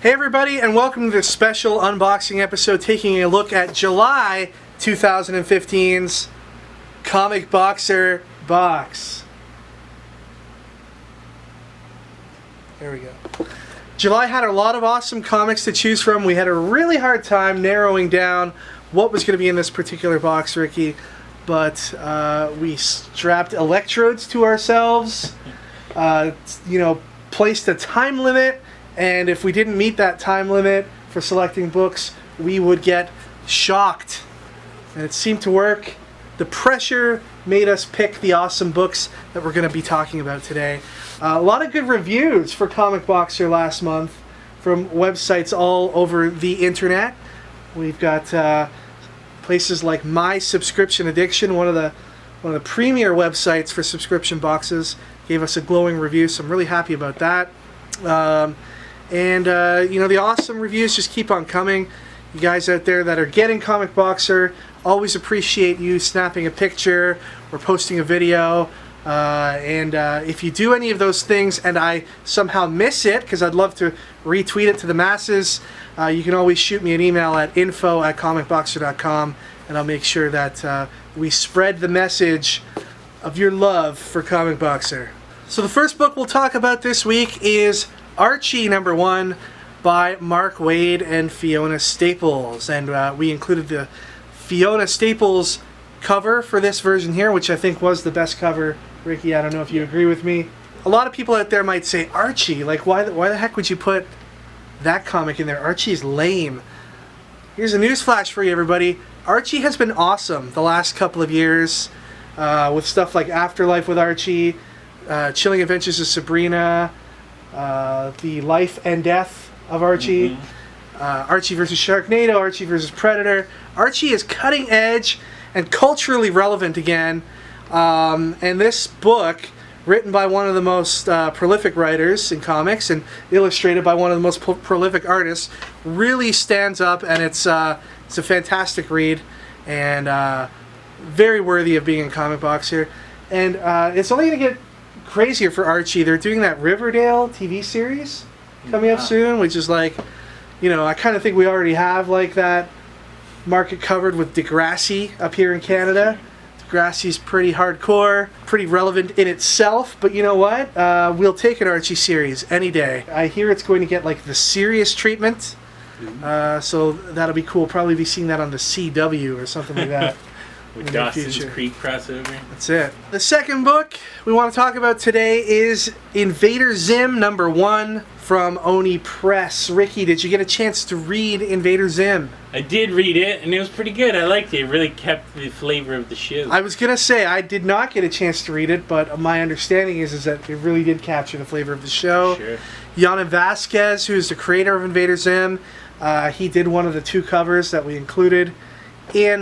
Hey everybody, and welcome to this special unboxing episode taking a look at July 2015's ComicBoxer box. There we go. July had a lot of awesome comics to choose from. We had a really hard time narrowing down what was going to be in this particular box, Ricky, but we strapped electrodes to ourselves, placed a time limit, and if we didn't meet that time limit for selecting books, we would get shocked. And it seemed to work. The pressure made us pick the awesome books that we're going to be talking about today. A lot of good reviews for ComicBoxer last month from websites all over the internet. We've got places like My Subscription Addiction, one of the premier websites for subscription boxes, gave us a glowing review, so I'm really happy about that. The awesome reviews just keep on coming. You guys out there that are getting ComicBoxer, always appreciate you snapping a picture or posting a video. If you do any of those things and I somehow miss it, because I'd love to retweet it to the masses, you can always shoot me an email at info@comicboxer.com, and I'll make sure that we spread the message of your love for ComicBoxer. So the first book we'll talk about this week is Archie No. 1 by Mark Waid and Fiona Staples. And we included the Fiona Staples cover for this version here, which I think was the best cover. Ricky, I don't know if you agree with me. A lot of people out there might say, Archie, like why the heck would you put that comic in there? Archie's lame. Here's a newsflash for you, everybody. Archie has been awesome the last couple of years with stuff like Afterlife with Archie, Chilling Adventures of Sabrina, The Life and Death of Archie, Archie vs. Sharknado, Archie vs. Predator. Archie is cutting edge and culturally relevant again. And this book, written by one of the most prolific writers in comics and illustrated by one of the most prolific artists, really stands up, and it's a fantastic read and very worthy of being in ComicBoxer. And it's only going to get crazier for Archie. They're doing that Riverdale TV series coming up soon, which is like, I kind of think we already have like that market covered with Degrassi up here in Canada. Degrassi's pretty hardcore, pretty relevant in itself, but you know what? We'll take an Archie series any day. I hear it's going to get like the serious treatment, so that'll be cool. Probably be seeing that on the CW or something like that. With Dawson's Creek crossover. That's it. The second book we want to talk about today is Invader Zim No. 1 from Oni Press. Ricky, did you get a chance to read Invader Zim? I did read it, and it was pretty good. I liked it. It really kept the flavor of the show. I was going to say, I did not get a chance to read it, but my understanding is that it really did capture the flavor of the show. Sure. Yana Vasquez, who is the creator of Invader Zim, he did one of the two covers that we included in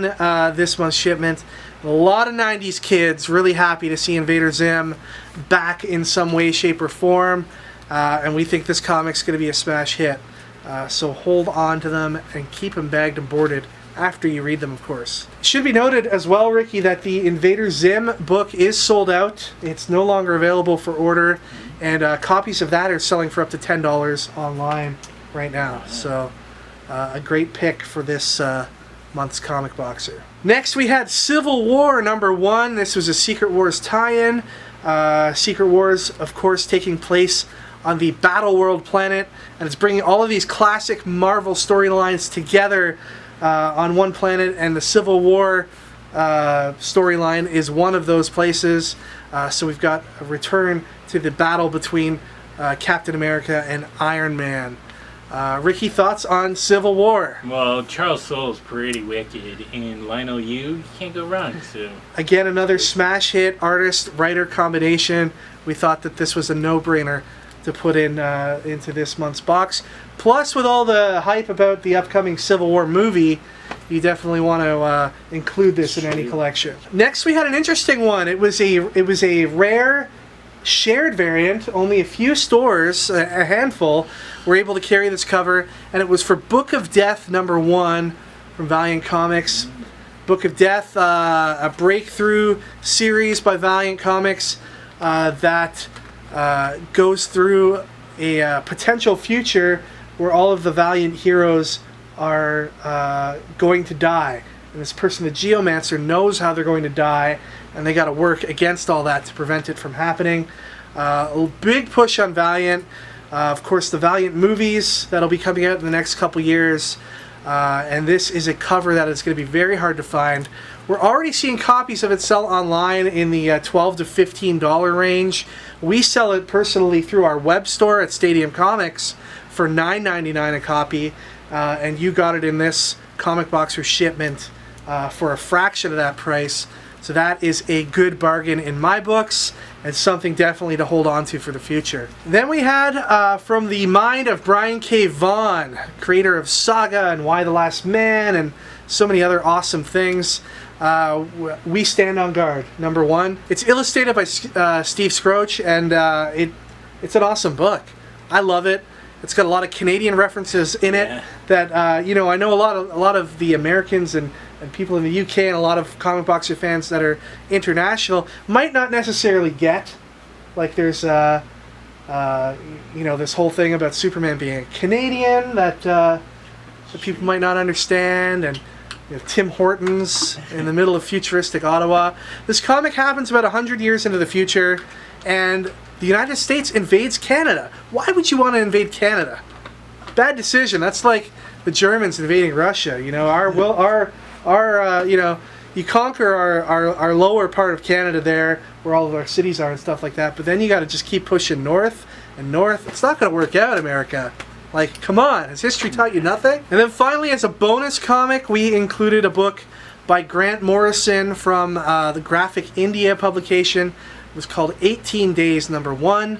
this month's shipment. A lot of 90s kids really happy to see Invader Zim back in some way, shape, or form. And we think this comic's going to be a smash hit. So hold on to them and keep them bagged and boarded after you read them, of course. It should be noted as well, Ricky, that the Invader Zim book is sold out. It's no longer available for order. And copies of that are selling for up to $10 online right now. So a great pick for this month's ComicBoxer. Next we had Civil War No. 1. This was a Secret Wars tie-in. Secret Wars, of course, taking place on the Battle World planet, and it's bringing all of these classic Marvel storylines together on one planet, and the Civil War storyline is one of those places. So we've got a return to the battle between Captain America and Iron Man. Ricky, thoughts on Civil War? Well, Charles Soule's pretty wicked, and Lionel Yu can't go wrong. So again, another smash hit artist-writer combination. We thought that this was a no-brainer to put in into this month's box. Plus, with all the hype about the upcoming Civil War movie, you definitely want to include this in any collection. Next, we had an interesting one. It was a rare shared variant. Only a few stores, a handful, were able to carry this cover, and it was for Book of Death No. 1 from Valiant Comics. Book of Death, a breakthrough series by Valiant Comics that goes through a potential future where all of the Valiant heroes are going to die. And this person, the Geomancer, knows how they're going to die, and they got to work against all that to prevent it from happening. A big push on Valiant. Of course, the Valiant movies that'll be coming out in the next couple years. And this is a cover that is going to be very hard to find. We're already seeing copies of it sell online in the $12 to $15 range. We sell it personally through our web store at Stadium Comics for $9.99 a copy. And you got it in this ComicBoxer shipment for a fraction of that price. So that is a good bargain in my books, and something definitely to hold on to for the future. Then we had, from the mind of Brian K. Vaughan, creator of Saga and Why the Last Man and so many other awesome things, We Stand on Guard, #1. It's illustrated by Steve Scroach, and it's an awesome book. I love it. It's got a lot of Canadian references in it that, I know a lot of the Americans and people in the UK and a lot of comic boxer fans that are international might not necessarily get. Like there's, this whole thing about Superman being a Canadian that people might not understand, and Tim Hortons in the middle of futuristic Ottawa. This comic happens about 100 years into the future, and the United States invades Canada. Why would you want to invade Canada? Bad decision. That's like the Germans invading Russia. You conquer our lower part of Canada there, where all of our cities are and stuff like that, but then you got to just keep pushing north and north. It's not going to work out, America. Like, come on, has history taught you nothing? And then finally, as a bonus comic, we included a book by Grant Morrison from the Graphic India publication. It was called 18 Days, #1.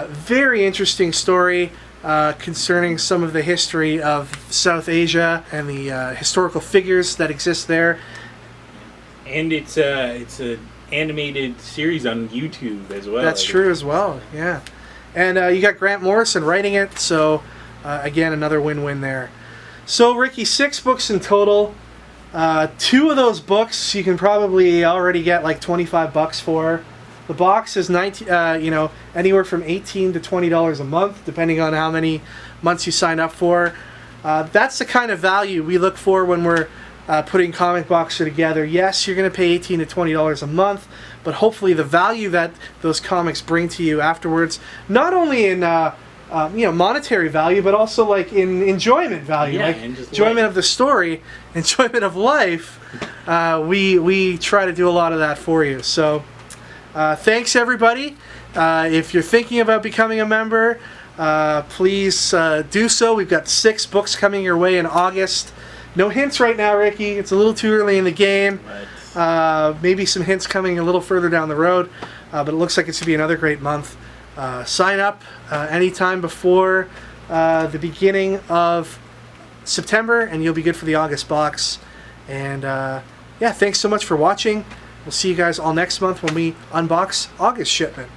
Very interesting story concerning some of the history of South Asia and the historical figures that exist there. And it's an animated series on YouTube as well. That's true as well, yeah. And you got Grant Morrison writing it, so again, another win-win there. So, Ricky, 6 books in total. 2 of those books you can probably already get like $25 for. The box is anywhere from $18 to $20 a month, depending on how many months you sign up for. That's the kind of value we look for when we're putting ComicBoxer together. Yes, you're going to pay $18 to $20 a month, but hopefully the value that those comics bring to you afterwards, not only in monetary value, but also like in enjoyment value, like enjoyment of the story, enjoyment of life. We try to do a lot of that for you. So thanks everybody. If you're thinking about becoming a member, please do so. We've got 6 books coming your way in August. No hints right now, Ricky. It's a little too early in the game. Maybe some hints coming a little further down the road, but it looks like it's going to be another great month. Sign up anytime before the beginning of September, and you'll be good for the August box. And thanks so much for watching. We'll see you guys all next month when we unbox August shipment.